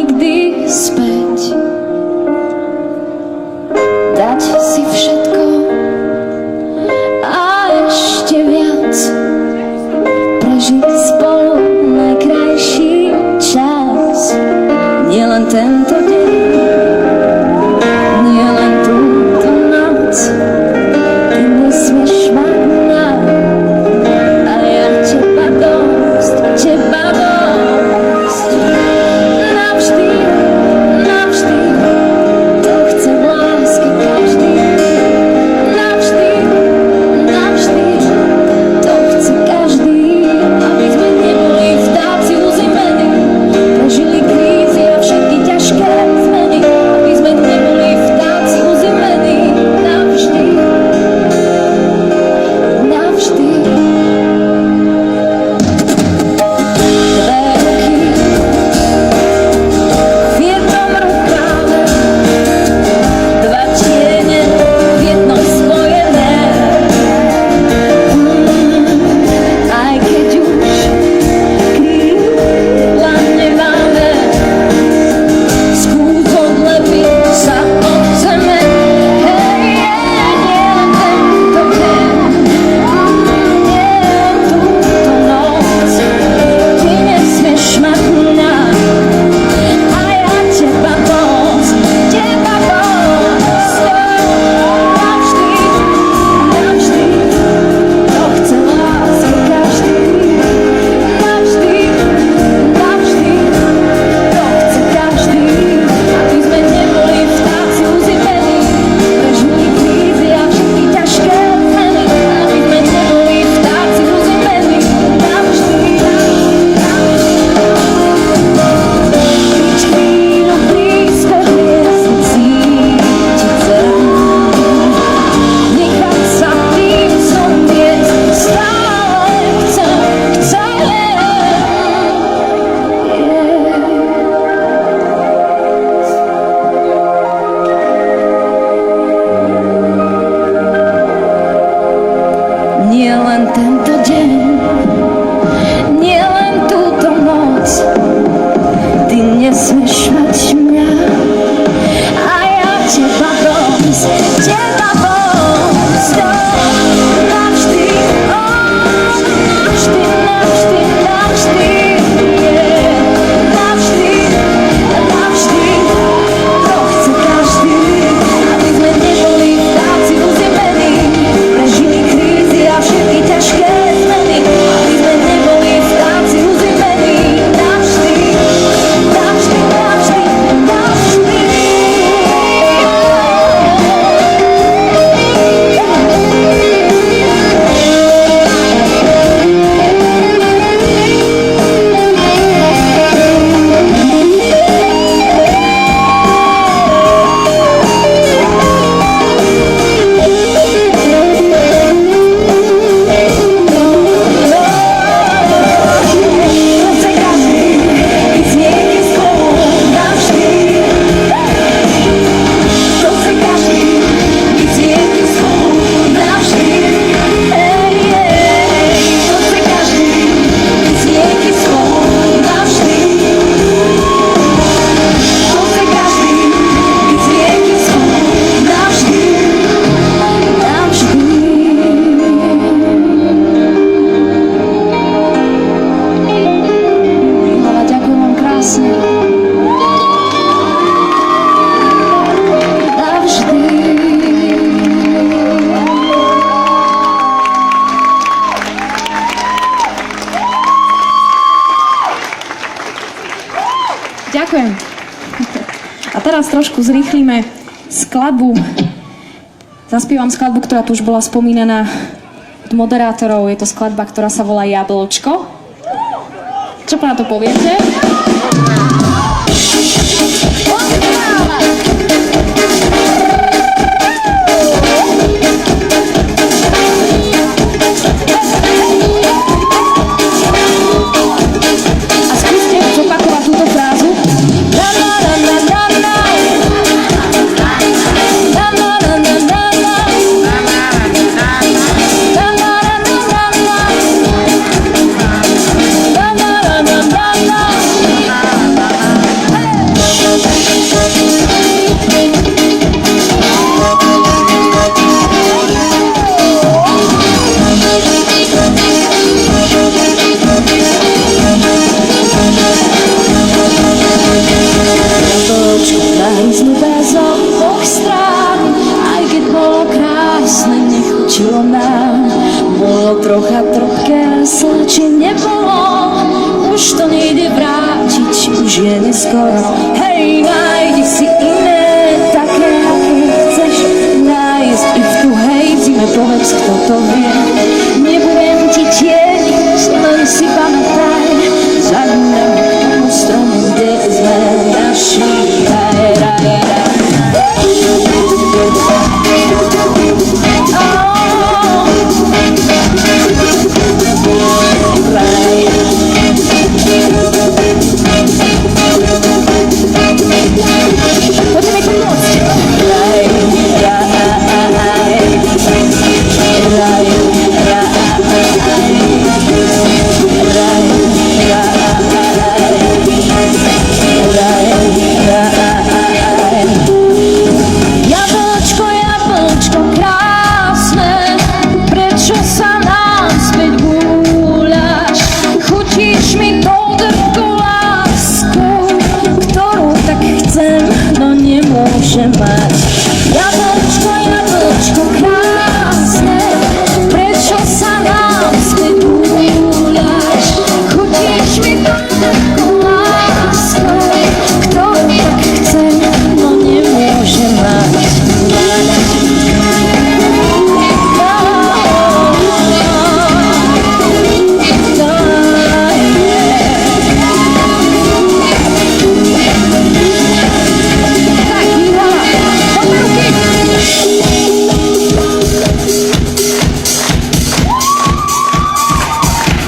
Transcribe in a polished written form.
nikdy späť. Dať si všetko a ešte viac, prežiť spolu najkrajší čas. Nielen tento deň, nielen túto noc, ty nesmieš mať nás. A ja teba dosť, navždy, navždy, to chce v láske každý. Navždy, navždy, to chce každý. Aby sme neboli vtáci uzimení, prežili krízy a všetky ťažké zmeny. Aby sme neboli vtáci uzimení, navždy, navždy. V jednom rukáve, dva tiene v jednom spojené. Aj keď už krídla nemáme, skús odlepiť sa od zeme. Hej, nielen tento deň, nielen túto noc, ty nesmieš mať nás. A ja teba moc, navždy, navždy, to chce láska každý. Navždy, navždy, to chce každý. Aby sme neboli vtáci uzimení, prežili krízy a všetky ťažké zmeny. Aby sme neboli vtáci uzimení, navždy, byť chvíľu blízko hviezd, cítiť zem, nechať sa tým zomrieť, stále chcem. Nielen tento deň, nielen túto noc, ty nesmieš mať mňa. A ja teba dosť, navždy, navždy, navždy, navždy, navždy, navždy, to chce každý. Aby sme neboli vtáci uzimení, prežili krízy a všetky ťažké zmeny. Aby sme neboli vtáci uzimení, navždy, navždy, navždy, navždy. Ďakujem. A teraz trošku zrýchlíme skladbu. Zaspievam skladbu, ktorá tu už bola spomínaná od moderátorov. Je to skladba, ktorá sa volá Jablčko. Čo na to poviete? A skúste zopakovať túto frázu. trocha trpké, či nebolo, už to nejde vrátiť, už je neskoro. Hej, nájdi si iné, také, aké chceš nájsť i v tuhej zime, povedz, kto to vie. Nebudem ti tieniť, len si pamätaj, zahneme k tomu stromu, kde sme naši. Môže mať